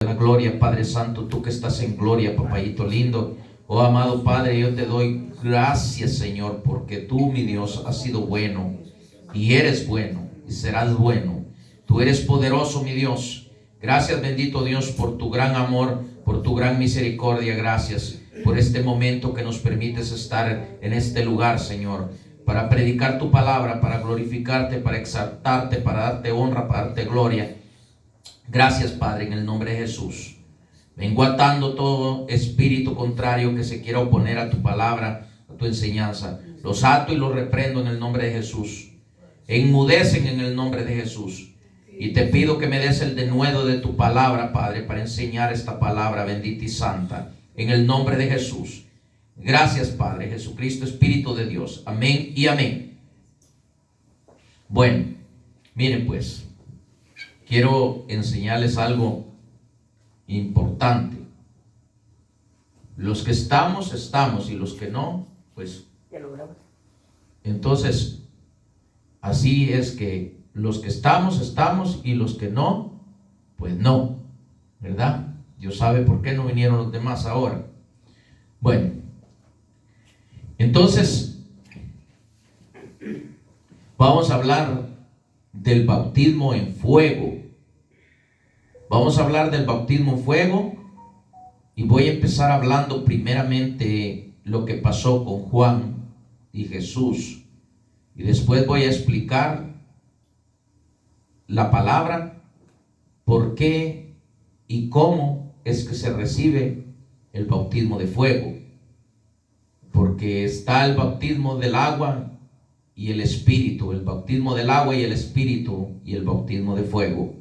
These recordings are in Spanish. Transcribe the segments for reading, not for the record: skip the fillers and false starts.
La gloria, Padre Santo, tú que estás en gloria, papayito lindo. Oh amado Padre, yo te doy gracias, Señor, porque tú, mi Dios, has sido bueno y eres bueno y serás bueno. Tú eres poderoso, mi Dios. Gracias, bendito Dios, por tu gran amor, por tu gran misericordia. Gracias por este momento que nos permites estar en este lugar, Señor, para predicar tu palabra, para glorificarte, para exaltarte, para darte honra, para darte gloria. Gracias, Padre, en el nombre de Jesús. Vengo atando todo espíritu contrario que se quiera oponer a tu palabra, a tu enseñanza. Los ato y los reprendo en el nombre de Jesús. Enmudecen en el nombre de Jesús. Y te pido que me des el denuedo de tu palabra, Padre, para enseñar esta palabra bendita y santa. En el nombre de Jesús. Gracias, Padre Jesucristo, Espíritu de Dios. Amén y amén. Bueno, miren pues. Quiero enseñarles algo importante. Los que estamos, estamos, y los que no, pues ya lo grabas. Entonces, así es que los que estamos, estamos, y los que no, pues no, ¿verdad? Dios sabe por qué no vinieron los demás ahora. Bueno, entonces, vamos a hablar del bautismo en fuego. Vamos a hablar del bautismo en fuego y voy a empezar hablando primeramente lo que pasó con Juan y Jesús, y después voy a explicar la palabra, por qué y cómo es que se recibe el bautismo de fuego, porque está el bautismo del agua y el espíritu, el bautismo del agua y el espíritu y el bautismo de fuego.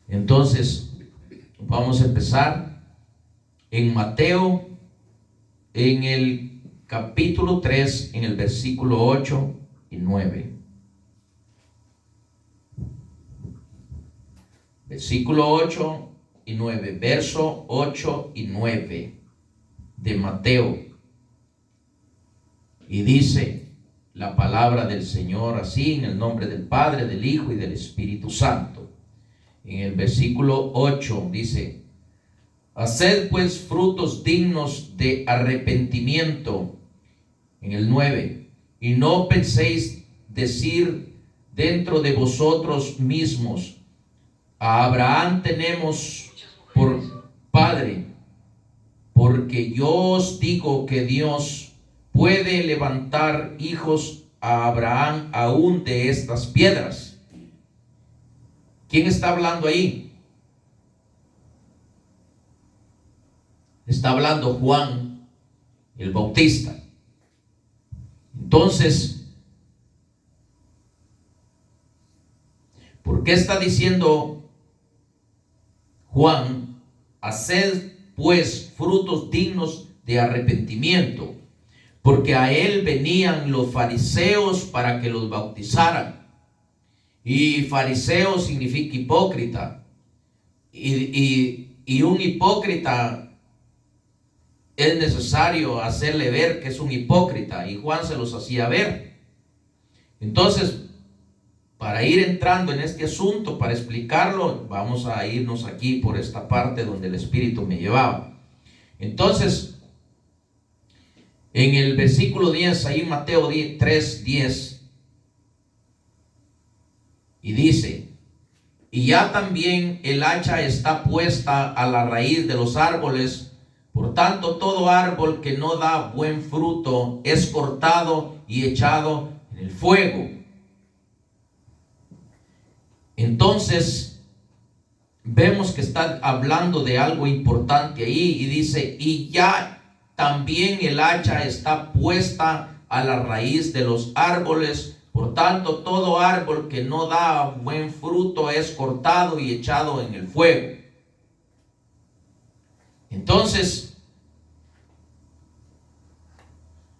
Entonces, vamos a empezar en Mateo, en el capítulo 3, en el versículo 8 y 9. Versículo 8 y 9, verso 8 y 9 de Mateo. Y dice la palabra del Señor así, en el nombre del Padre, del Hijo y del Espíritu Santo. En el versículo 8 dice: haced pues frutos dignos de arrepentimiento. En el 9, y no penséis decir dentro de vosotros mismos: a Abraham tenemos por padre, porque yo os digo que Dios puede levantar hijos a Abraham aún de estas piedras. ¿Quién está hablando ahí? Está hablando Juan el Bautista. Entonces, ¿por qué está diciendo Juan: haced pues frutos dignos de arrepentimiento? Porque a él venían los fariseos para que los bautizaran. Y fariseo significa hipócrita. Y un hipócrita es necesario hacerle ver que es un hipócrita. Y Juan se los hacía ver. Entonces, para ir entrando en este asunto, para explicarlo, vamos a irnos aquí por esta parte donde el Espíritu me llevaba. Entonces, en el versículo 10, ahí Mateo 3, 10, y dice: y ya también el hacha está puesta a la raíz de los árboles. Por tanto, todo árbol que no da buen fruto es cortado y echado en el fuego. Entonces, vemos que está hablando de algo importante ahí y dice: y ya también el hacha está puesta a la raíz de los árboles. Por tanto, todo árbol que no da buen fruto es cortado y echado en el fuego. Entonces,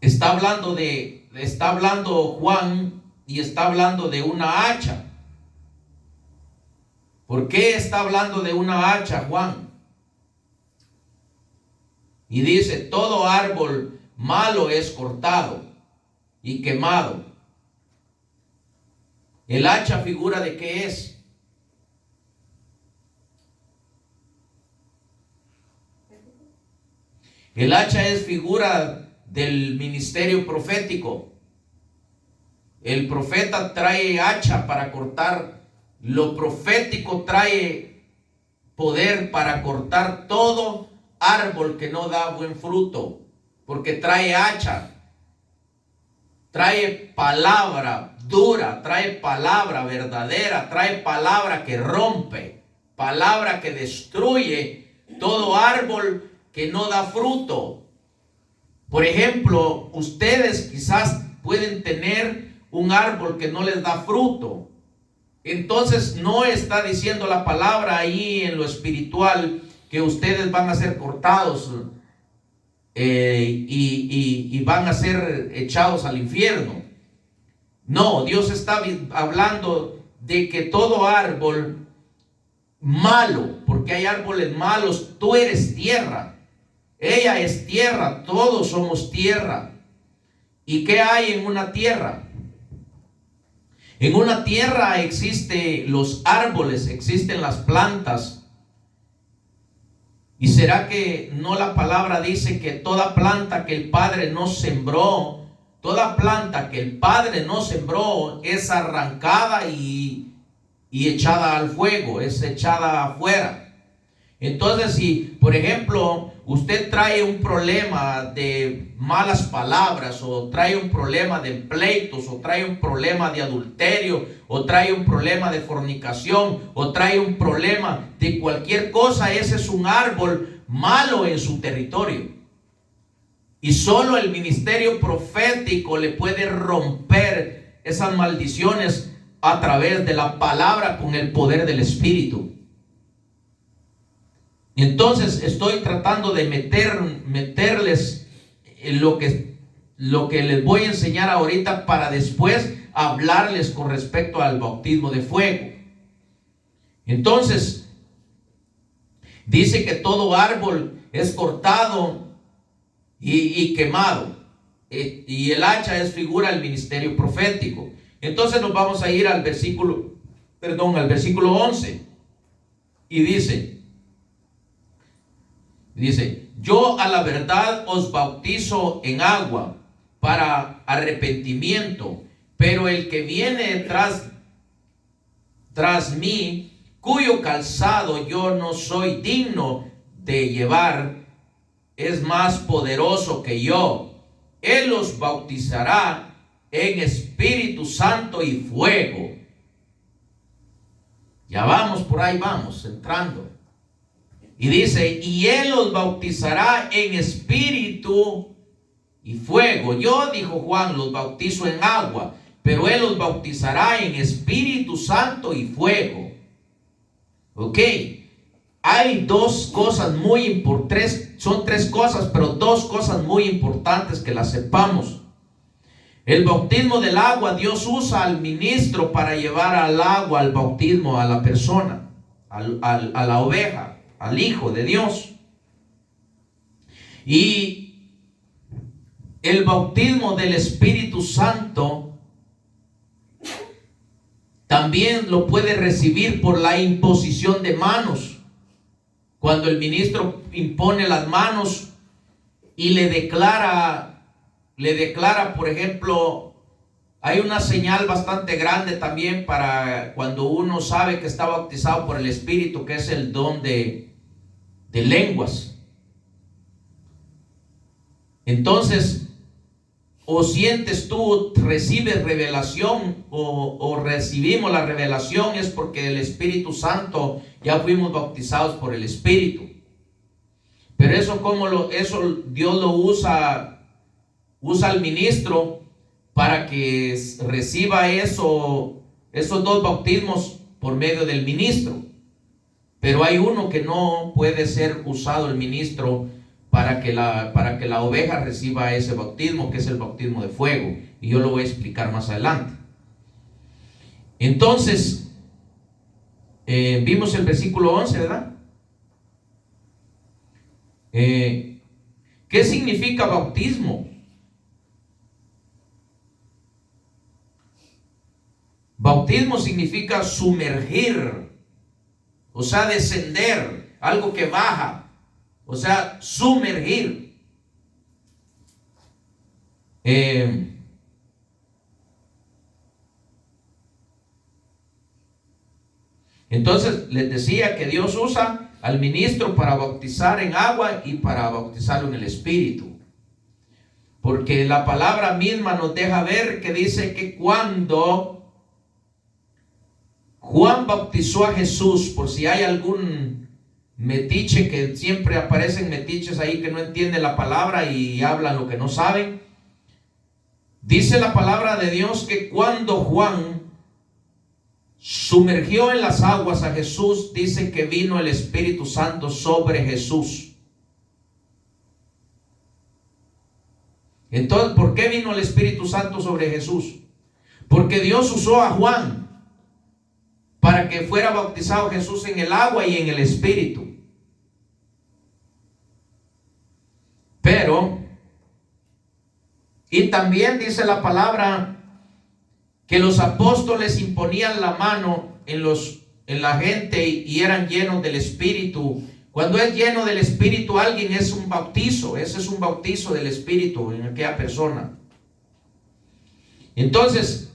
está hablando Juan y está hablando de una hacha. ¿Por qué está hablando de una hacha, Juan? Y dice: todo árbol malo es cortado y quemado. ¿El hacha figura de qué es? El hacha es figura del ministerio profético. El profeta trae hacha para cortar. Lo profético trae poder para cortar todo árbol que no da buen fruto, porque trae hacha, trae palabra dura, trae palabra verdadera, trae palabra que rompe, palabra que destruye todo árbol que no da fruto. Por ejemplo, ustedes quizás pueden tener un árbol que no les da fruto. Entonces no está diciendo la palabra ahí en lo espiritual que ustedes van a ser cortados y van a ser echados al infierno. No, Dios está hablando de que todo árbol malo, porque hay árboles malos, tú eres tierra, ella es tierra, todos somos tierra. ¿Y qué hay en una tierra? En una tierra existen los árboles, existen las plantas. ¿Y será que no la palabra dice que toda planta que el Padre no sembró, toda planta que el Padre no sembró es arrancada y echada al fuego, es echada afuera? Entonces, si por ejemplo usted trae un problema de malas palabras, o trae un problema de pleitos, o trae un problema de adulterio, o trae un problema de fornicación, o trae un problema de cualquier cosa, ese es un árbol malo en su territorio. Y solo el ministerio profético le puede romper esas maldiciones a través de la palabra con el poder del Espíritu. Entonces estoy tratando de meterles en lo que les voy a enseñar ahorita, para después hablarles con respecto al bautismo de fuego. Entonces dice que todo árbol es cortado y quemado, y el hacha es figura del ministerio profético. Entonces nos vamos a ir al versículo 11, y dice, yo a la verdad os bautizo en agua para arrepentimiento, pero el que viene tras mí, cuyo calzado yo no soy digno de llevar, es más poderoso que yo. Él os bautizará en Espíritu Santo y fuego. Ya vamos, por ahí vamos entrando. Y dice, y Él los bautizará en espíritu y fuego. Yo, dijo Juan, los bautizo en agua, pero Él los bautizará en Espíritu Santo y fuego. Ok, hay dos cosas muy importantes, son tres cosas, pero dos cosas muy importantes que las sepamos. El bautismo del agua, Dios usa al ministro para llevar al agua, al bautismo, a la persona, a la oveja, al Hijo de Dios. Y el bautismo del Espíritu Santo también lo puede recibir por la imposición de manos. Cuando el ministro impone las manos y le declara, por ejemplo, hay una señal bastante grande también para cuando uno sabe que está bautizado por el Espíritu, que es el don de lenguas. Entonces, o sientes tú, recibes revelación, o recibimos la revelación, es porque el Espíritu Santo, ya fuimos bautizados por el Espíritu. Pero eso Dios lo usa al ministro para que reciba esos dos bautismos por medio del ministro. Pero hay uno que no puede ser usado el ministro para que la oveja reciba ese bautismo, que es el bautismo de fuego. Y yo lo voy a explicar más adelante. Entonces, vimos el versículo 11, ¿verdad? ¿Qué significa bautismo? Bautismo significa sumergir, o sea, descender, algo que baja, o sea, sumergir. Entonces les decía que Dios usa al ministro para bautizar en agua y para bautizarlo en el Espíritu. Porque la palabra misma nos deja ver que dice que cuando Juan bautizó a Jesús, por si hay algún metiche, que siempre aparecen metiches ahí que no entienden la palabra y hablan lo que no saben, dice la palabra de Dios que cuando Juan sumergió en las aguas a Jesús, dice que vino el Espíritu Santo sobre Jesús. Entonces, ¿por qué vino el Espíritu Santo sobre Jesús? Porque Dios usó a Juan para que fuera bautizado Jesús en el agua y en el Espíritu. Pero, y también dice la palabra que los apóstoles imponían la mano en la gente y eran llenos del Espíritu. Cuando es lleno del Espíritu alguien, es un bautizo. Ese es un bautizo del Espíritu en aquella persona. Entonces,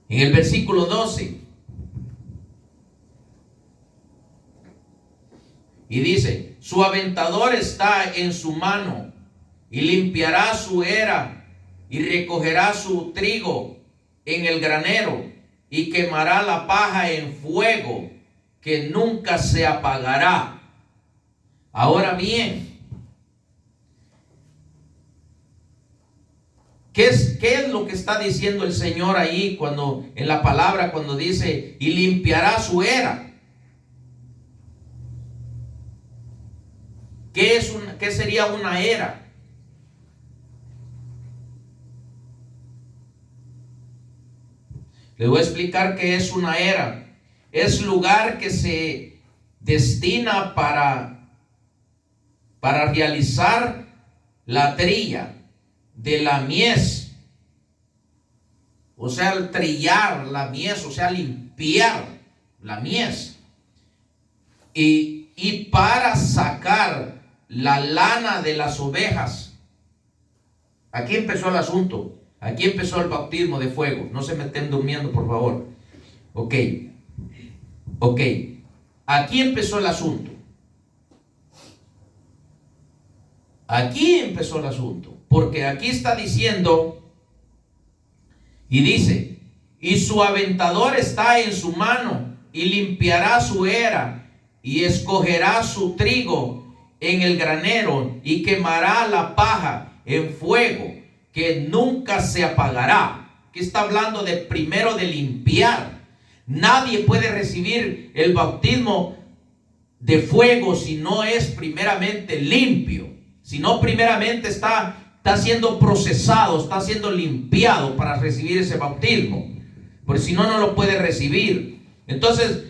en el versículo 12, y dice: su aventador está en su mano y limpiará su era y recogerá su trigo en el granero y quemará la paja en fuego que nunca se apagará. Ahora bien, ¿qué es lo que está diciendo el Señor ahí cuando en la palabra, cuando dice y limpiará su era? ¿Qué sería una era? Les voy a explicar qué es una era. Es lugar que se destina para realizar la trilla de la mies. O sea, trillar la mies, o sea, limpiar la mies. Y para sacar la lana de las ovejas. Aquí empezó el asunto. Aquí empezó el bautismo de fuego. No se me estén durmiendo, por favor. Ok. Aquí empezó el asunto. Aquí empezó el asunto. Porque aquí está diciendo, y dice: y su aventador está en su mano, y limpiará su era, y escogerá su trigo en el granero, y quemará la paja en fuego que nunca se apagará. Aquí está hablando de primero de limpiar. Nadie puede recibir el bautismo de fuego si no es primeramente limpio, si no primeramente está siendo procesado, está siendo limpiado para recibir ese bautismo, porque si no, no lo puede recibir. Entonces,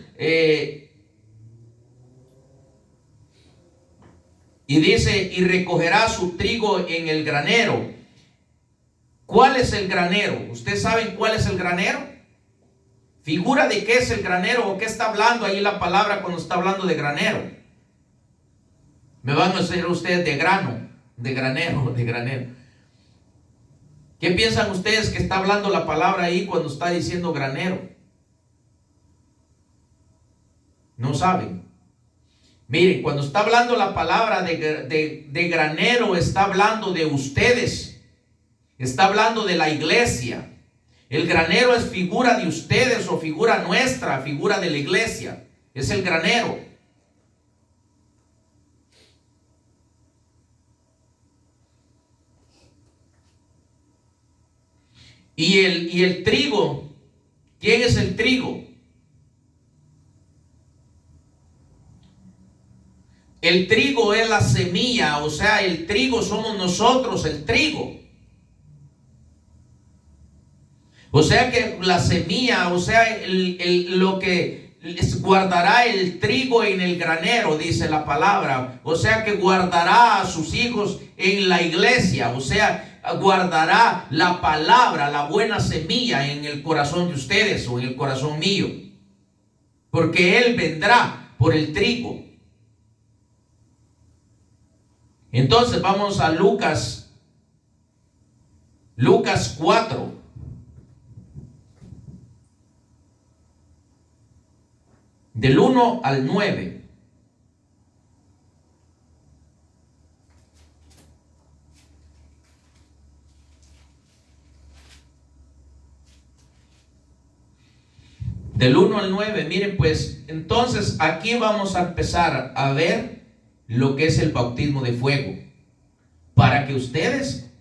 y dice: y recogerá su trigo en el granero. ¿Cuál es el granero? ¿Ustedes saben cuál es el granero? ¿Figura de qué es el granero o qué está hablando ahí la palabra cuando está hablando de granero? Me van a decir ustedes de grano, de granero, de granero. ¿Qué piensan ustedes que está hablando la palabra ahí cuando está diciendo granero? No saben. Miren, cuando está hablando la palabra de granero, está hablando de ustedes. Está hablando de la iglesia. El granero es figura de ustedes o figura nuestra, figura de la iglesia. Es el granero. Y el trigo, ¿quién es el trigo? El trigo es la semilla, o sea, el trigo somos nosotros, el trigo. O sea que la semilla, o sea, lo que guardará el trigo en el granero, dice la palabra. O sea que guardará a sus hijos en la iglesia. O sea, guardará la palabra, la buena semilla en el corazón de ustedes o en el corazón mío. Porque Él vendrá por el trigo. Entonces vamos a Lucas 4. Del 1 al 9. Del 1 al 9, miren pues, entonces aquí vamos a empezar a ver lo que es el bautismo de fuego. Para que ustedes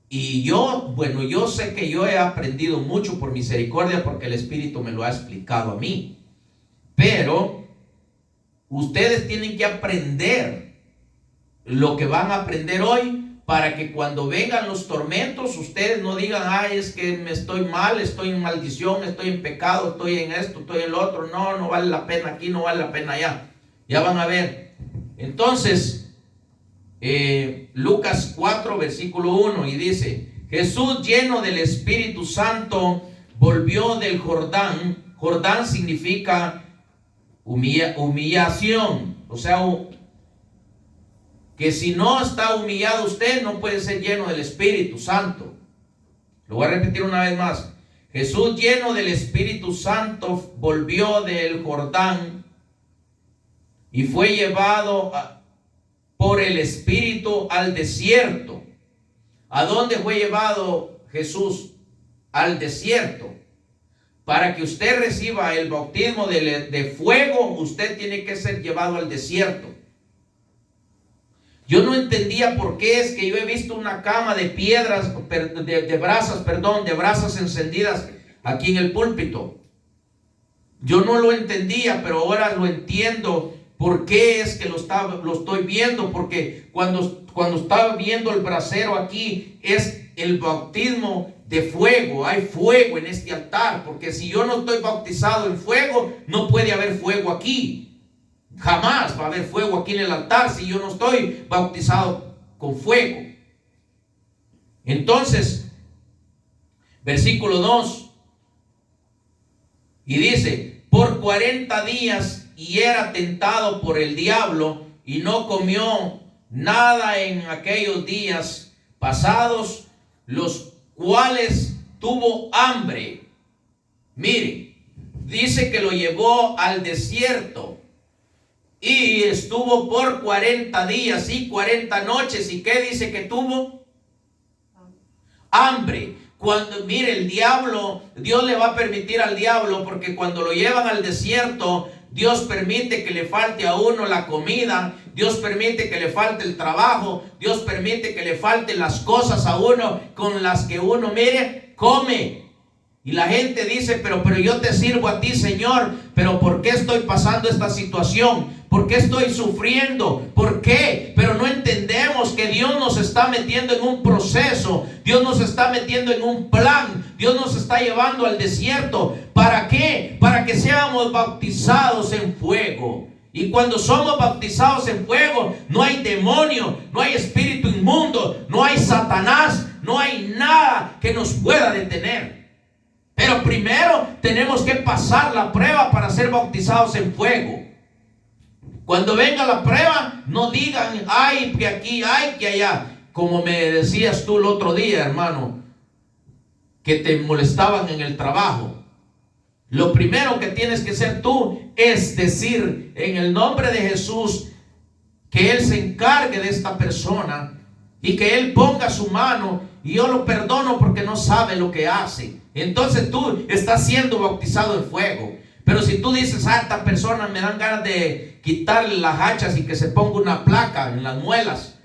y yo, bueno, yo sé que yo he aprendido mucho por misericordia porque el Espíritu me lo ha explicado a mí. Pero ustedes tienen que aprender lo que van a aprender hoy para que cuando vengan los tormentos, ustedes no digan, ay, es que me estoy mal, estoy en maldición, estoy en pecado, estoy en esto, estoy en lo otro. No, no vale la pena aquí, no vale la pena allá. Ya van a ver. Entonces, Lucas 4, versículo 1, y dice, Jesús lleno del Espíritu Santo volvió del Jordán. Jordán significa humillación, o sea, que si no está humillado usted, no puede ser lleno del Espíritu Santo. Lo voy a repetir una vez más. Jesús lleno del Espíritu Santo volvió del Jordán y fue llevado por el Espíritu al desierto. ¿A dónde fue llevado Jesús? Al desierto. Para que usted reciba el bautismo de fuego, usted tiene que ser llevado al desierto. Yo no entendía por qué es que yo he visto una cama de piedras, de brasas encendidas aquí en el púlpito. Yo no lo entendía, pero ahora lo entiendo. ¿Por qué es que lo estoy viendo? Porque cuando estaba viendo el brasero aquí, es el bautismo de fuego. Hay fuego en este altar, porque si yo no estoy bautizado en fuego, no puede haber fuego aquí. Jamás va a haber fuego aquí en el altar si yo no estoy bautizado con fuego. Entonces, versículo 2, y dice, por 40 días y era tentado por el diablo y no comió nada en aquellos días pasados, los cuales tuvo hambre. Mire, dice que lo llevó al desierto y estuvo por 40 días y 40 noches. ¿Y qué dice que tuvo? Hambre. Cuando, mire, el diablo, Dios le va a permitir al diablo, porque cuando lo llevan al desierto, Dios permite que le falte a uno la comida, Dios permite que le falte el trabajo, Dios permite que le falten las cosas a uno con las que uno, mire, come. Y la gente dice, pero yo te sirvo a ti, Señor, pero ¿por qué estoy pasando esta situación? ¿Por qué estoy sufriendo? ¿Por qué? Pero no entendemos que Dios nos está metiendo en un proceso. Dios nos está metiendo en un plan. Dios nos está llevando al desierto. ¿Para qué? Para que seamos bautizados en fuego. Y cuando somos bautizados en fuego, no hay demonio, no hay espíritu inmundo, no hay Satanás, no hay nada que nos pueda detener. Pero primero tenemos que pasar la prueba para ser bautizados en fuego. Cuando venga la prueba, no digan, ay, que aquí, ay, que allá. Como me decías tú el otro día, hermano, que te molestaban en el trabajo. Lo primero que tienes que hacer tú es decir, en el nombre de Jesús, que Él se encargue de esta persona y que Él ponga su mano y yo lo perdono porque no sabe lo que hace. Entonces tú estás siendo bautizado en fuego. Pero si tú dices, esta persona me dan ganas de quitarle las hachas y que se ponga una placa en las muelas,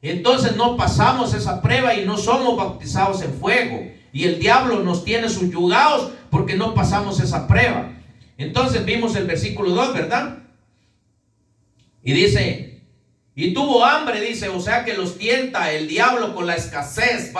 entonces no pasamos esa prueba y no somos bautizados en fuego. Y el diablo nos tiene subyugados porque no pasamos esa prueba. Entonces vimos el versículo 2, ¿verdad? Y dice, y tuvo hambre, dice, o sea que los tienta el diablo con la escasez.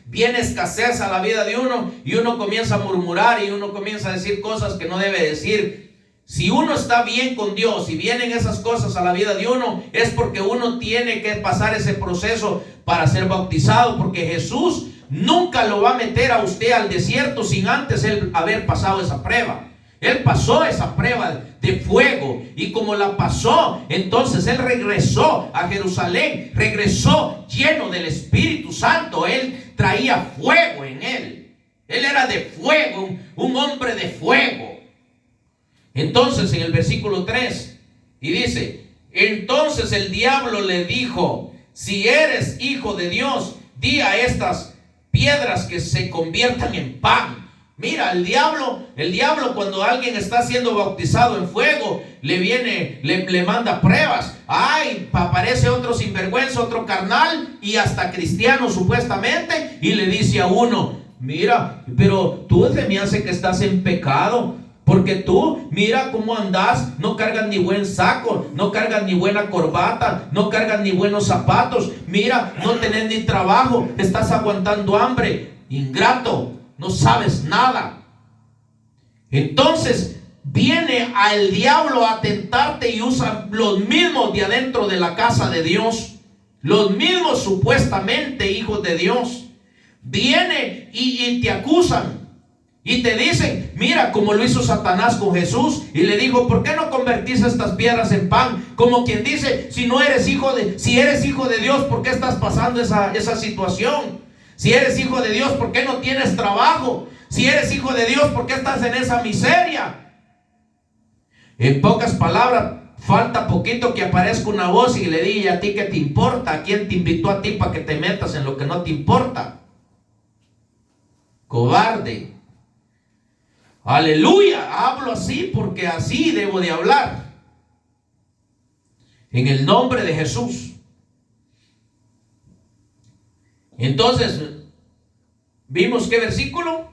Viene escasez a la vida de uno y uno comienza a murmurar y uno comienza a decir cosas que no debe decir. Si uno está bien con Dios y vienen esas cosas a la vida de uno, es porque uno tiene que pasar ese proceso para ser bautizado, porque Jesús nunca lo va a meter a usted al desierto sin antes él haber pasado esa prueba. Él pasó esa prueba de fuego, y como la pasó, entonces él regresó a Jerusalén, regresó lleno del Espíritu Santo. Él traía fuego en él. Él era de fuego, un hombre de fuego. Entonces en el versículo 3, y dice: entonces el diablo le dijo: si eres hijo de Dios, di a estas piedras que se conviertan en pan. Mira, el diablo cuando alguien está siendo bautizado en fuego, le manda pruebas. Ay, aparece otro sinvergüenza, otro carnal, y hasta cristiano supuestamente, y le dice a uno: mira, pero tú se me hace que estás en pecado, porque tú, mira cómo andas, no cargas ni buen saco, no cargas ni buena corbata, no cargas ni buenos zapatos, mira, no tenés ni trabajo, estás aguantando hambre, ingrato, no sabes nada. Entonces viene al diablo a tentarte y usa los mismos de adentro de la casa de Dios, los mismos supuestamente hijos de Dios. Viene y te acusan y te dicen: mira, como lo hizo Satanás con Jesús, y le dijo: ¿por qué no convertís estas piedras en pan? Como quien si eres hijo de Dios, ¿por qué estás pasando esa situación? Si eres hijo de Dios, ¿por qué no tienes trabajo? Si eres hijo de Dios, ¿por qué estás en esa miseria? En pocas palabras, falta poquito que aparezca una voz y le diga: ¿y a ti qué te importa? ¿A quién te invitó a ti para que te metas en lo que no te importa? Cobarde. Aleluya, hablo así porque así debo de hablar. En el nombre de Jesús. Entonces, ¿vimos qué versículo?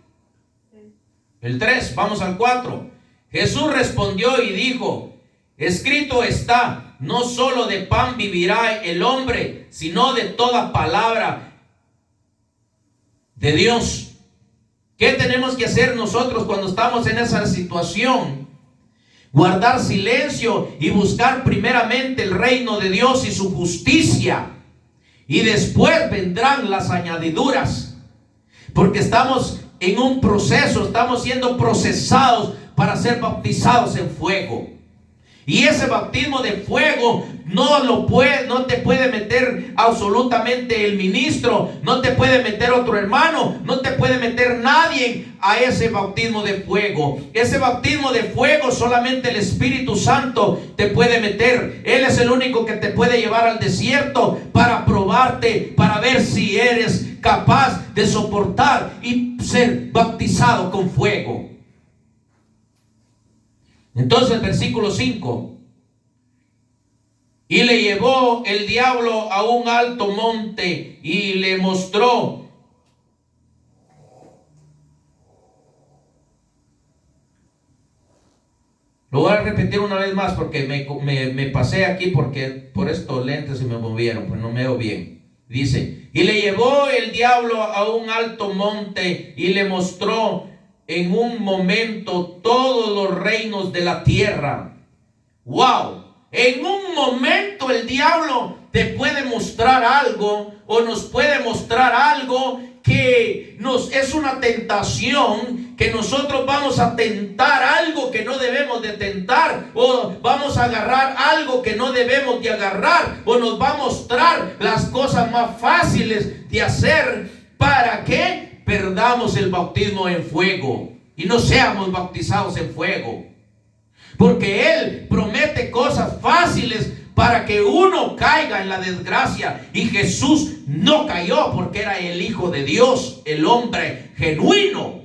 El 3, vamos al 4. Jesús respondió y dijo: escrito está, no solo de pan vivirá el hombre, sino de toda palabra de Dios. ¿Qué tenemos que hacer nosotros cuando estamos en esa situación? Guardar silencio y buscar primeramente el reino de Dios y su justicia, y después vendrán las añadiduras, porque estamos en un proceso, estamos siendo procesados para ser bautizados en fuego. Y ese bautismo de fuego no te puede meter absolutamente el ministro, no te puede meter otro hermano, no te puede meter nadie a ese bautismo de fuego. Ese bautismo de fuego solamente el Espíritu Santo te puede meter. Él es el único que te puede llevar al desierto para probarte, para ver si eres capaz de soportar y ser bautizado con fuego. Entonces, versículo 5: y le llevó el diablo a un alto monte y le mostró Lo voy a repetir una vez más porque me pasé aquí porque por estos lentes se me movieron, pues no me veo bien. Dice: y le llevó el diablo a un alto monte y le mostró en un momento todos los reinos de la tierra. ¡Wow! En un momento el diablo te puede mostrar algo, o nos puede mostrar algo que es una tentación, que nosotros vamos a tentar algo que no debemos de tentar, o vamos a agarrar algo que no debemos de agarrar, o nos va a mostrar las cosas más fáciles de hacer para que perdamos el bautismo en fuego y no seamos bautizados en fuego. Porque Él promete cosas fáciles para que uno caiga en la desgracia. Y Jesús no cayó porque era el Hijo de Dios, el hombre genuino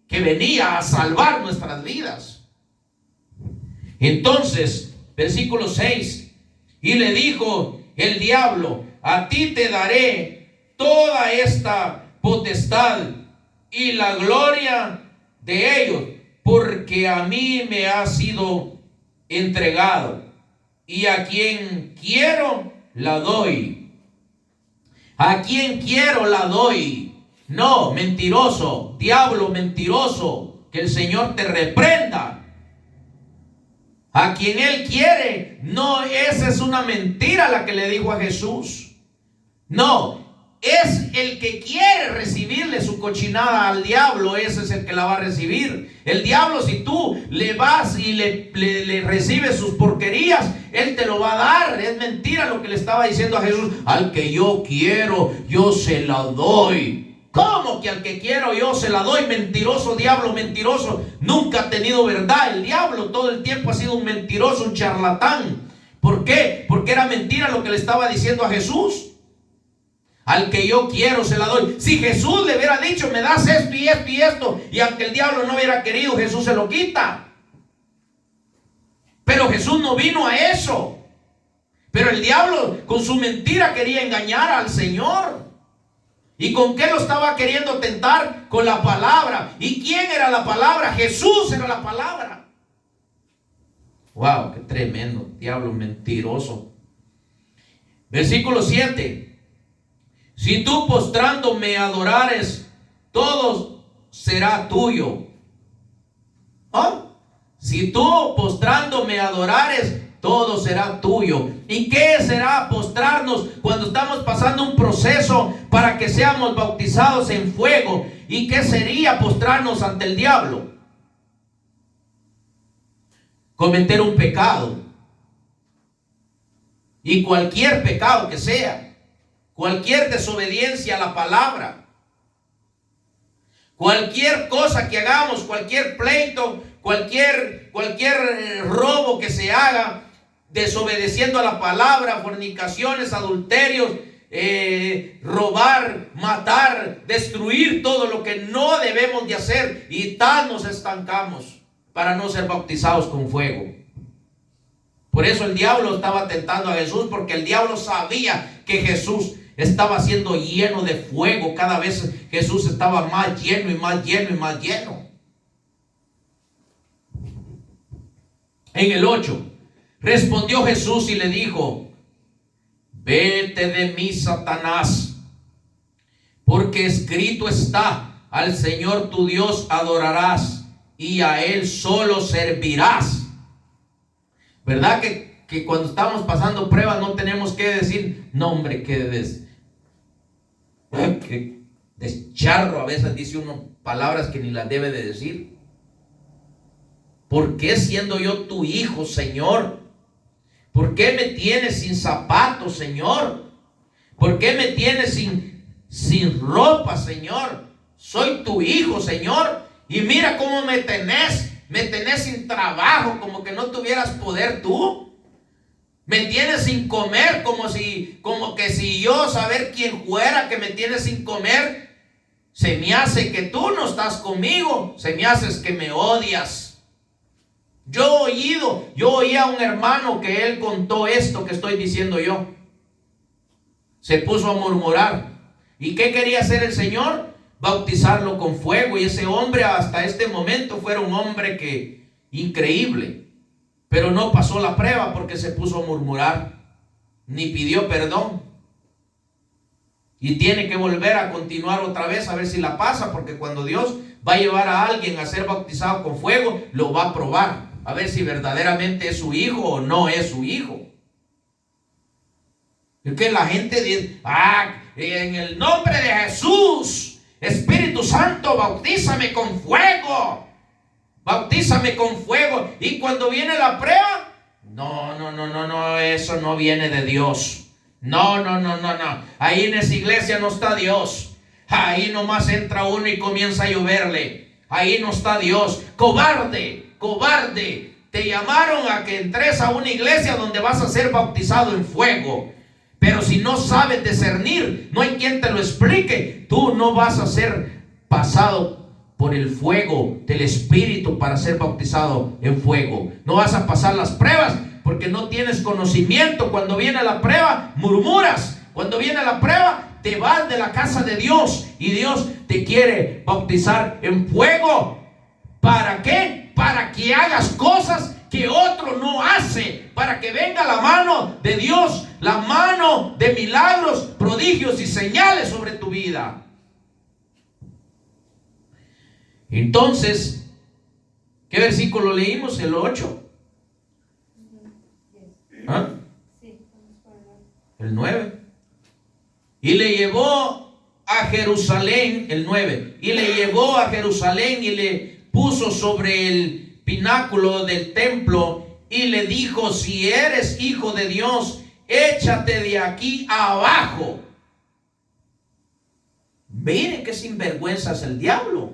que venía a salvar nuestras vidas. Entonces, versículo 6: y le dijo el diablo: a ti te daré toda esta potestad y la gloria de ellos, porque a mí me ha sido entregado, y a quien quiero la doy. A quien quiero la doy. No, mentiroso, diablo mentiroso, que el Señor te reprenda. A quien Él quiere. No, esa es una mentira la que le dijo a Jesús. No, es el que quiere recibirle su cochinada al diablo, ese es el que la va a recibir. El diablo, si tú le vas y le recibes sus porquerías, él te lo va a dar. Es mentira lo que le estaba diciendo a Jesús: al que yo quiero, yo se la doy. ¿Cómo que al que quiero yo se la doy? Mentiroso, diablo, mentiroso. Nunca ha tenido verdad. El diablo todo el tiempo ha sido un mentiroso, un charlatán. ¿Por qué? Porque era mentira lo que le estaba diciendo a Jesús. Al que yo quiero se la doy. Si Jesús le hubiera dicho: me das esto y esto y esto, y aunque el diablo no hubiera querido, Jesús se lo quita. Pero Jesús no vino a eso. Pero el diablo con su mentira quería engañar al Señor. ¿Y con qué lo estaba queriendo tentar? Con la palabra. ¿Y quién era la palabra? Jesús era la palabra. Wow, qué tremendo. Diablo mentiroso. Versículo 7. Si tú postrando me adorares, todo será tuyo. ¿Ah? Si tú postrando me adorares, todo será tuyo. ¿Y qué será postrarnos cuando estamos pasando un proceso para que seamos bautizados en fuego? ¿Y qué sería postrarnos ante el diablo? Cometer un pecado. Y cualquier pecado que sea, cualquier desobediencia a la palabra, cualquier cosa que hagamos, cualquier pleito, cualquier robo que se haga, desobedeciendo a la palabra, fornicaciones, adulterios, robar, matar, destruir todo lo que no debemos de hacer, y tal nos estancamos para no ser bautizados con fuego. Por eso el diablo estaba tentando a Jesús, porque el diablo sabía que Jesús estaba siendo lleno de fuego. Cada vez Jesús estaba más lleno y más lleno y más lleno. En el 8, respondió Jesús y le dijo: vete de mí, Satanás, porque escrito está: al Señor tu Dios adorarás y a Él solo servirás. ¿Verdad que cuando estamos pasando pruebas no tenemos que decir: no, hombre, que descharro? A veces dice uno palabras que ni las debe de decir. ¿Por qué, siendo yo tu hijo, Señor? ¿Por qué me tienes sin zapatos, Señor? ¿Por qué me tienes sin ropa, Señor? Soy tu hijo, Señor, y mira cómo me tenés sin trabajo, como que no tuvieras poder tú. Me tienes sin comer, como que si yo saber quién fuera que me tienes sin comer. Se me hace que tú no estás conmigo, se me hace que me odias. Yo oí a un hermano que él contó esto que estoy diciendo yo. Se puso a murmurar. ¿Y qué quería hacer el Señor? Bautizarlo con fuego. Y ese hombre hasta este momento fue un hombre que increíble, pero no pasó la prueba porque se puso a murmurar, ni pidió perdón. Y tiene que volver a continuar otra vez a ver si la pasa, porque cuando Dios va a llevar a alguien a ser bautizado con fuego, lo va a probar, a ver si verdaderamente es su hijo o no es su hijo. Es que la gente dice: en el nombre de Jesús, Espíritu Santo, bautízame con fuego. Bautízame con fuego. Y cuando viene la prueba, no, eso no viene de Dios. No. Ahí en esa iglesia no está Dios. Ahí nomás entra uno y comienza a lloverle. Ahí no está Dios. Cobarde. Te llamaron a que entres a una iglesia donde vas a ser bautizado en fuego. Pero si no sabes discernir, no hay quien te lo explique, tú no vas a ser pasado por el fuego del Espíritu para ser bautizado en fuego. No vas a pasar las pruebas porque no tienes conocimiento. Cuando viene la prueba, murmuras. Cuando viene la prueba, te vas de la casa de Dios, y Dios te quiere bautizar en fuego. ¿Para qué? Para que hagas cosas que otro no hace, para que venga la mano de Dios, la mano de milagros, prodigios y señales sobre tu vida. Entonces, ¿qué versículo leímos? ¿El 8? ¿Ah? El 9. Y le llevó Jerusalén, el 9, y le llevó a Jerusalén y le puso sobre el pináculo del templo y le dijo: si eres hijo de Dios, échate de aquí abajo. Miren qué sinvergüenza es el diablo.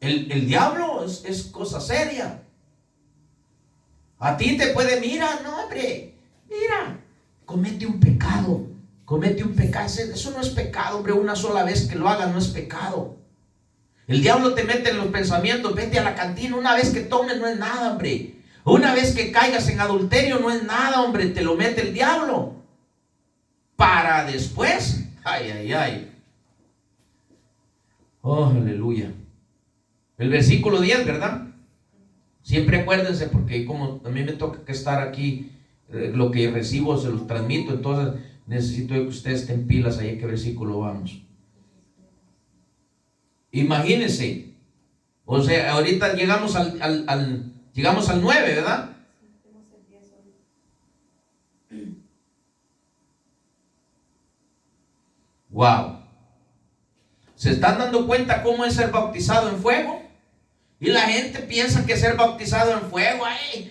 El diablo es cosa seria. A ti te puede, mira, no hombre, mira, comete un pecado. Eso no es pecado, hombre. Una sola vez que lo hagas no es pecado. El diablo te mete en los pensamientos: vete a la cantina. Una vez que tomes no es nada, hombre. Una vez que caigas en adulterio no es nada, hombre. Te lo mete el diablo. Para después, ay, ay, ay. Oh, aleluya. El versículo 10, ¿verdad? Siempre acuérdense, porque como a mí me toca que estar aquí, lo que recibo se los transmito. Entonces necesito que ustedes estén pilas ahí. ¿En qué versículo vamos? Imagínense. O sea, ahorita llegamos al 9, ¿verdad? Wow. ¿Se están dando cuenta cómo es ser bautizado en fuego? Y la gente piensa que ser bautizado en fuego, ay,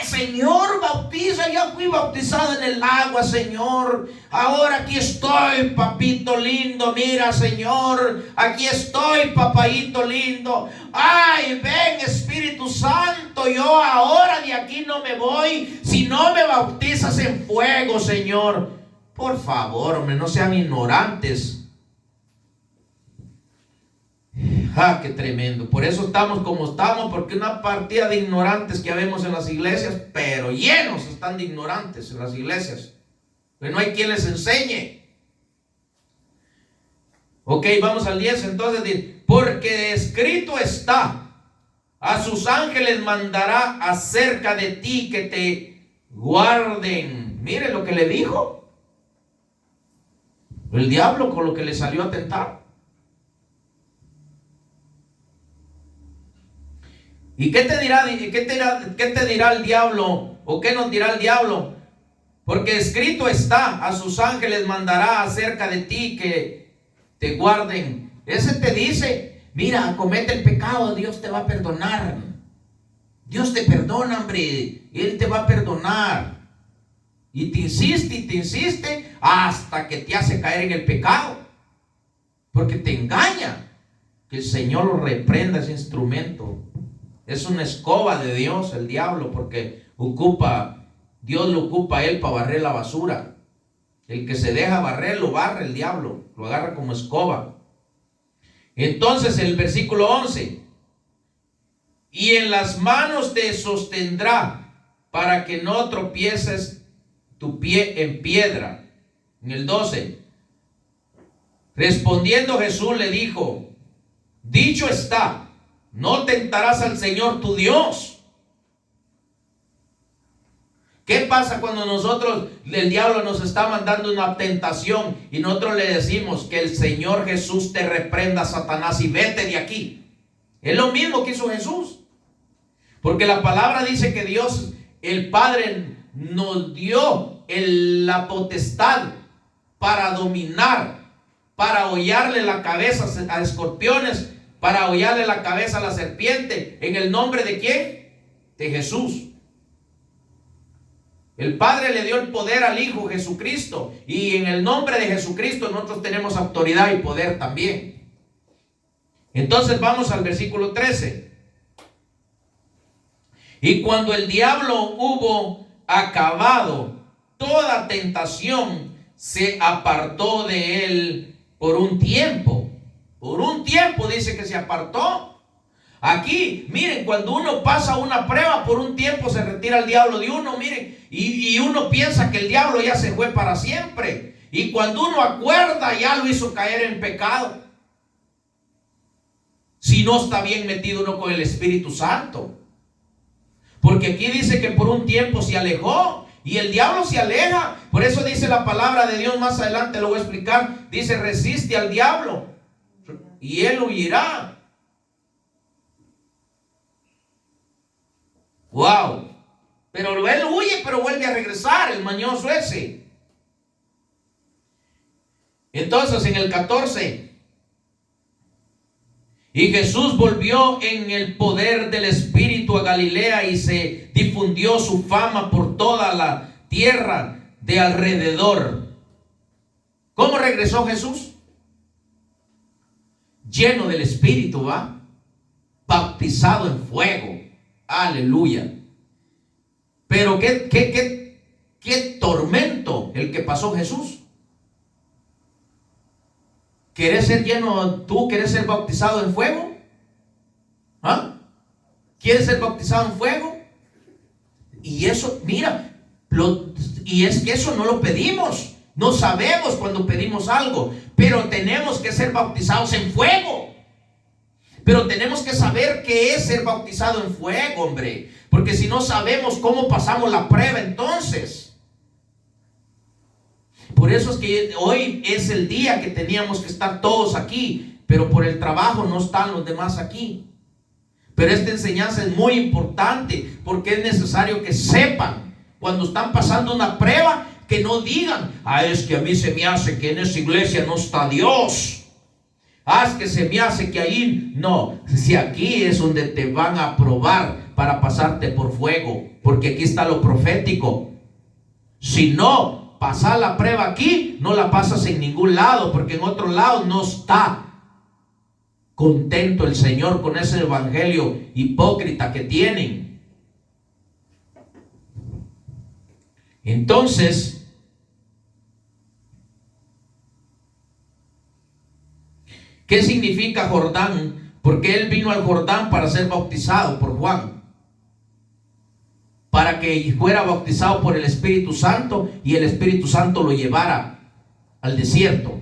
Señor, bautiza, ya fui bautizado en el agua, Señor. Ahora aquí estoy, papito lindo, mira, Señor, aquí estoy, papayito lindo. Ay, ven, Espíritu Santo, yo ahora de aquí no me voy si no me bautizas en fuego, Señor. Por favor, hombre, no sean ignorantes. Qué tremendo. Por eso estamos como estamos, porque una partida de ignorantes que habemos en las iglesias, pero llenos están de ignorantes en las iglesias, pero no hay quien les enseñe. Ok, vamos al 10 entonces. Porque escrito está: a sus ángeles mandará acerca de ti que te guarden. Mire lo que le dijo el diablo con lo que le salió a tentar. ¿Y qué te dirá el diablo? ¿O qué nos dirá el diablo? Porque escrito está: a sus ángeles mandará acerca de ti que te guarden. Ese te dice: mira, comete el pecado, Dios te va a perdonar. Dios te perdona, hombre. Él te va a perdonar. Y te insiste hasta que te hace caer en el pecado. Porque te engaña. Que el Señor lo reprenda, ese instrumento. Es una escoba de Dios el diablo, porque Dios lo ocupa a él para barrer la basura. El que se deja barrer lo barre el diablo, lo agarra como escoba. Entonces el versículo 11: y en las manos te sostendrá para que no tropieces tu pie en piedra. En el 12: respondiendo Jesús le dijo: dicho está, no tentarás al Señor tu Dios. ¿Qué pasa cuando el diablo nos está mandando una tentación y nosotros le decimos que el Señor Jesús te reprenda, Satanás, y vete de aquí? Es lo mismo que hizo Jesús. Porque la palabra dice que Dios, el Padre, nos dio la potestad para dominar, para hollarle la cabeza a escorpiones, para hollarle la cabeza a la serpiente. ¿En el nombre de quién? De Jesús. El Padre le dio el poder al Hijo Jesucristo, y en el nombre de Jesucristo nosotros tenemos autoridad y poder también. Entonces vamos al versículo 13. Y cuando el diablo hubo acabado toda tentación, se apartó de él por un tiempo. Por un tiempo dice que se apartó. Aquí, miren, cuando uno pasa una prueba, por un tiempo se retira el diablo de uno, miren, y uno piensa que el diablo ya se fue para siempre. Y cuando uno acuerda, ya lo hizo caer en pecado. Si no está bien metido uno con el Espíritu Santo. Porque aquí dice que por un tiempo se alejó, y el diablo se aleja. Por eso dice la palabra de Dios, más adelante lo voy a explicar. Dice: resiste al diablo y él huirá. Wow. Pero él huye, pero vuelve a regresar, el mañoso ese. Entonces en el 14, y Jesús volvió en el poder del Espíritu a Galilea y se difundió su fama por toda la tierra de alrededor. ¿Cómo regresó Jesús? Lleno del Espíritu, ¿va? Bautizado en fuego. Aleluya. Pero qué tormento el que pasó Jesús. ¿Quieres ser lleno tú? ¿Quieres ser bautizado en fuego? ¿Ah? ¿Quieres ser bautizado en fuego? Y eso, mira, y es que eso no lo pedimos. No sabemos cuando pedimos algo, pero tenemos que ser bautizados en fuego. Pero tenemos que saber qué es ser bautizado en fuego, hombre. Porque si no sabemos cómo pasamos la prueba, entonces. Por eso es que hoy es el día que teníamos que estar todos aquí, pero por el trabajo no están los demás aquí. Pero esta enseñanza es muy importante porque es necesario que sepan cuando están pasando una prueba, que no digan: es que a mí se me hace que en esa iglesia no está Dios. Es que se me hace que ahí no. Si aquí es donde te van a probar para pasarte por fuego, porque aquí está lo profético. Si no pasar la prueba aquí, no la pasas en ningún lado, porque en otro lado no está contento el Señor con ese evangelio hipócrita que tienen. Entonces, ¿qué significa Jordán? Porque él vino al Jordán para ser bautizado por Juan, para que fuera bautizado por el Espíritu Santo y el Espíritu Santo lo llevara al desierto.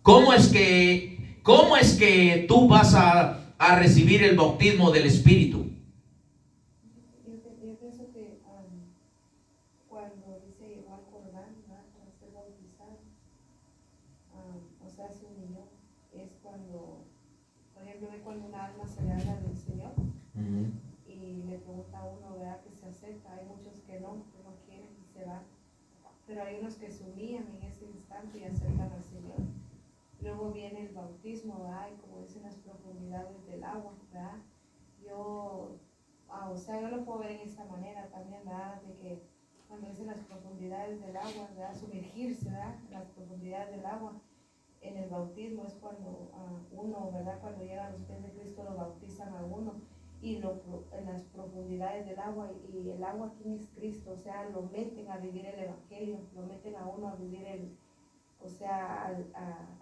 ¿Cómo es que tú vas a recibir el bautismo del Espíritu? Yo pienso que cuando dice llegó al Jordán para ser bautizado, o sea, se humilló. Es cuando, por ejemplo, cuando un alma se le habla del Señor. Y le pregunta a uno, ¿verdad?, que se acerca. Hay muchos que no quieren y se van. Pero hay unos que se humillan en ese instante y acercan al Señor. Luego viene el bautismo, ¿verdad? Y como dicen, las profundidades del agua, ¿verdad? Yo lo puedo ver en esta manera también, ¿verdad? De que cuando dicen las profundidades del agua, ¿verdad? Sumergirse, ¿verdad? Las profundidades del agua. En el bautismo es cuando uno, ¿verdad? Cuando llega a los pies de Cristo lo bautizan a uno. Y en las profundidades del agua, y el agua aquí es Cristo, o sea, lo meten a vivir el evangelio, lo meten a uno a vivir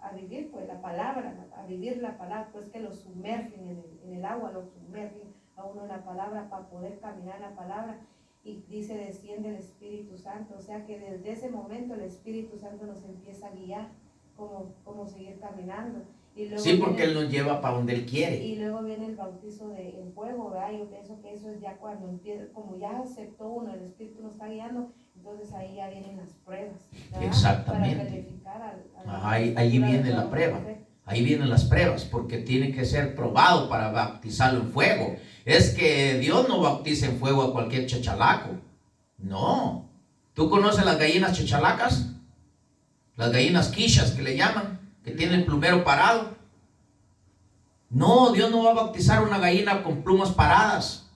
a vivir pues la palabra, a vivir la palabra, pues que lo sumergen en el agua, lo sumergen a uno en la palabra para poder caminar en la palabra. Y dice, desciende el Espíritu Santo, o sea que desde ese momento el Espíritu Santo nos empieza a guiar cómo seguir caminando. Y luego sí, porque Él nos lleva para donde Él quiere. Y luego viene el bautizo en fuego, ¿verdad? Yo pienso que eso es ya cuando empieza, como ya aceptó uno, el Espíritu nos está guiando, entonces ahí ya vienen las pruebas, ¿verdad? Exactamente. Para calificar ahí viene la prueba. Ahí vienen las pruebas, porque tiene que ser probado para bautizarlo en fuego. Es que Dios no bautiza en fuego a cualquier chachalaco. No. ¿Tú conoces las gallinas chachalacas? Las gallinas quichas que le llaman, que tienen el plumero parado. No, Dios no va a bautizar una gallina con plumas paradas.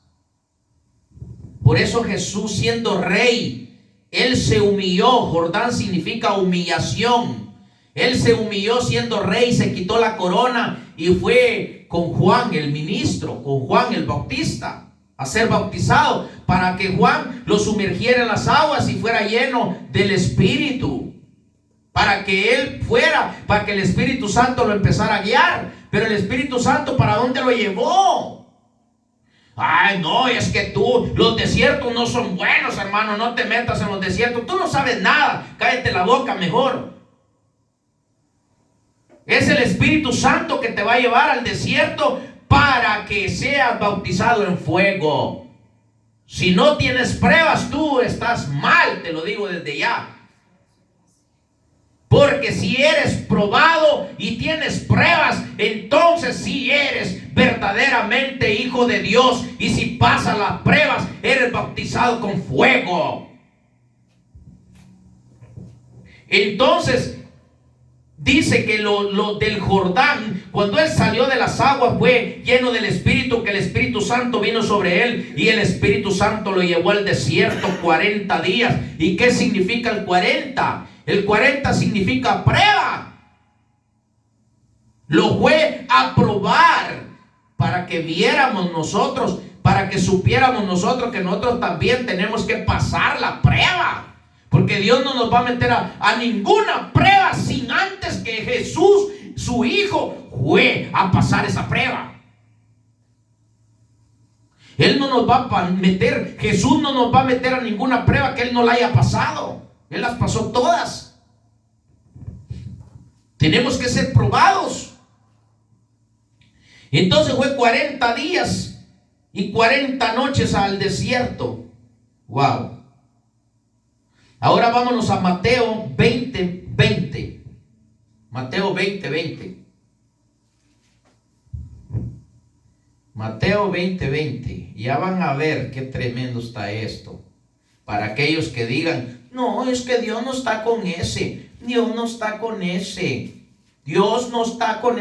Por eso Jesús, siendo rey, Él se humilló. Jordán significa humillación. Él se humilló siendo rey, se quitó la corona y fue con Juan el ministro, con Juan el bautista, a ser bautizado, para que Juan lo sumergiera en las aguas y fuera lleno del Espíritu. Para que él fuera, para que el Espíritu Santo lo empezara a guiar. Pero el Espíritu Santo, ¿para dónde lo llevó? Ay, no, es que los desiertos no son buenos, hermano, no te metas en los desiertos. Tú no sabes nada, cállate la boca mejor. Es el Espíritu Santo que te va a llevar al desierto para que seas bautizado en fuego. Si no tienes pruebas, tú estás mal, te lo digo desde ya. Porque si eres probado y tienes pruebas, entonces sí eres verdaderamente hijo de Dios. Y si pasas las pruebas, eres bautizado con fuego. Entonces dice que lo del Jordán, cuando él salió de las aguas, fue lleno del Espíritu, que el Espíritu Santo vino sobre él y el Espíritu Santo lo llevó al desierto 40 días. ¿Y qué significa el 40? El 40 significa prueba. Lo fue a probar para que viéramos nosotros, para que supiéramos nosotros que nosotros también tenemos que pasar la prueba. Porque Dios no nos va a meter a ninguna prueba sin antes que Jesús, su Hijo, fue a pasar esa prueba. Él no nos va a meter, Jesús no nos va a meter a ninguna prueba que Él no la haya pasado. Él las pasó todas. Tenemos que ser probados. Entonces fue 40 días y 40 noches al desierto. Wow. Ahora vámonos a Mateo 20:20. Mateo 20:20. Mateo 20:20. Ya van a ver qué tremendo está esto. Para aquellos que digan, no, es que Dios no está con ese. Dios no está con ese. Dios no está con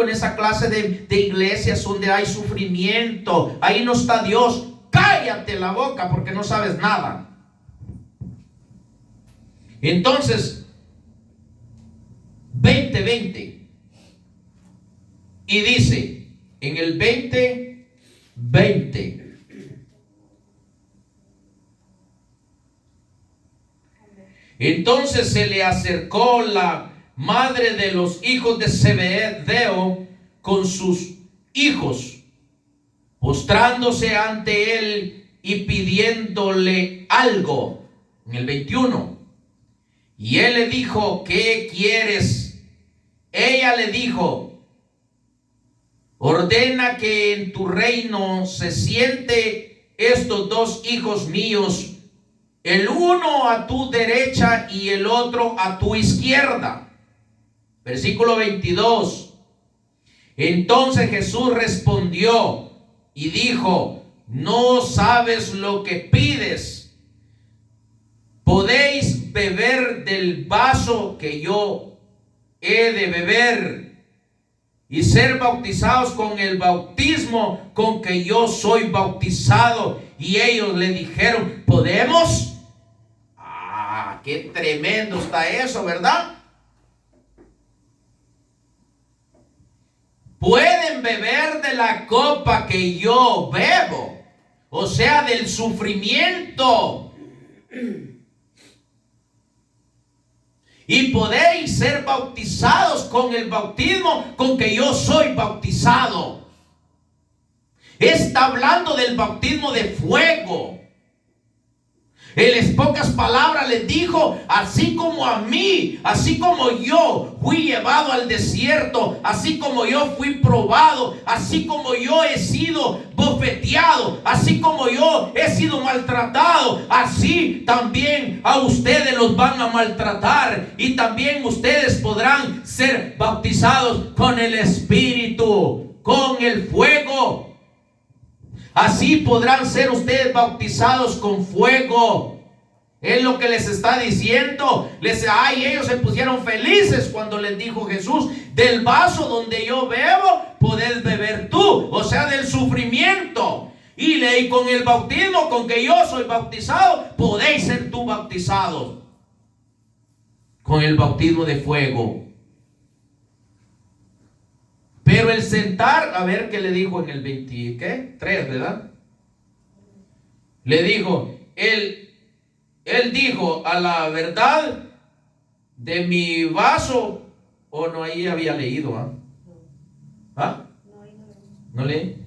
esa clase de iglesias donde hay sufrimiento. Ahí no está Dios. Cállate la boca porque no sabes nada. Entonces, 20:20. Y dice, en el 20:20. Entonces se le acercó la madre de los hijos de Zebedeo con sus hijos, postrándose ante él y pidiéndole algo. En el 21. Y él le dijo, ¿qué quieres? Ella le dijo, ordena que en tu reino se siente estos dos hijos míos, el uno a tu derecha y el otro a tu izquierda. Versículo 22. Entonces Jesús respondió y dijo, no sabes lo que pides. ¿Podéis beber del vaso que yo he de beber y ser bautizados con el bautismo con que yo soy bautizado? Y ellos le dijeron, ¿podemos? Ah, qué tremendo está eso, ¿verdad? Pueden beber de la copa que yo bebo, o sea, del sufrimiento. Y podéis ser bautizados con el bautismo con que yo soy bautizado. Está hablando del bautismo de fuego. Él en pocas palabras les dijo, así como a mí, así como yo fui llevado al desierto, así como yo fui probado, así como yo he sido bofeteado, así como yo he sido maltratado, así también a ustedes los van a maltratar y también ustedes podrán ser bautizados con el Espíritu, con el fuego. Así podrán ser ustedes bautizados con fuego. Es lo que les está diciendo. Ellos se pusieron felices cuando les dijo Jesús, del vaso donde yo bebo, podés beber tú. O sea, del sufrimiento. Y con el bautismo con que yo soy bautizado, podéis ser tú bautizados. Con el bautismo de fuego. Pero el sentar, a ver qué le dijo en el 23, ¿verdad? Le dijo, él dijo, a la verdad de mi vaso, o no, ahí había leído, ¿ah? ¿Ah? No leí.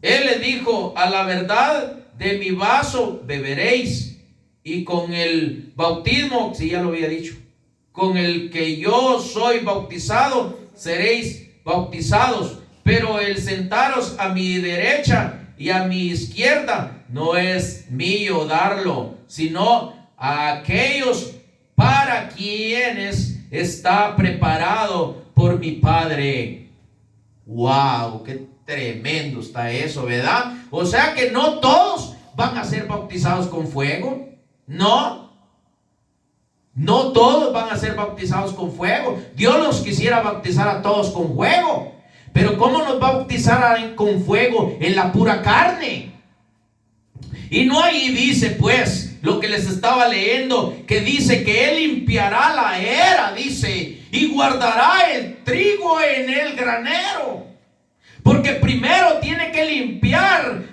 Él le dijo, a la verdad de mi vaso beberéis, y con el bautismo, sí, ya lo había dicho, con el que yo soy bautizado, seréis bautizados, pero el sentaros a mi derecha y a mi izquierda no es mío darlo, sino a aquellos para quienes está preparado por mi Padre. Wow, qué tremendo está eso, ¿verdad? O sea que no todos van a ser bautizados con fuego. No No todos van a ser bautizados con fuego. Dios los quisiera bautizar a todos con fuego. Pero ¿cómo nos bautizará con fuego en la pura carne? Y no ahí dice pues lo que les estaba leyendo, que dice que Él limpiará la era, dice, y guardará el trigo en el granero. Porque primero tiene que limpiar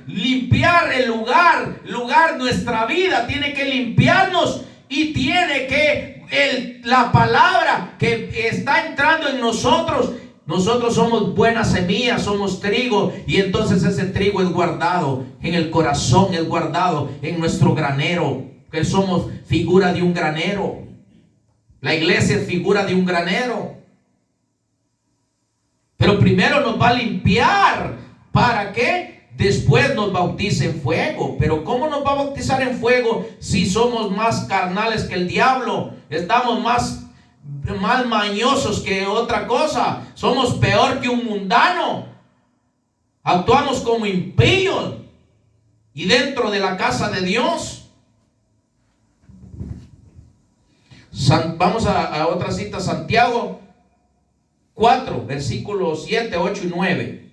el lugar, nuestra vida, tiene que limpiarnos y tiene que la palabra que está entrando en nosotros. Nosotros somos buenas semillas, somos trigo, y entonces ese trigo es guardado en el corazón, es guardado en nuestro granero, que somos figura de un granero. La iglesia es figura de un granero. Pero primero nos va a limpiar para que después nos bautice en fuego. Pero ¿cómo nos va a bautizar en fuego si somos más carnales que el diablo? Estamos más mañosos que otra cosa. Somos peor que un mundano. Actuamos como impíos y dentro de la casa de Dios. Vamos a otra cita, Santiago 4, versículos 7, 8 y 9.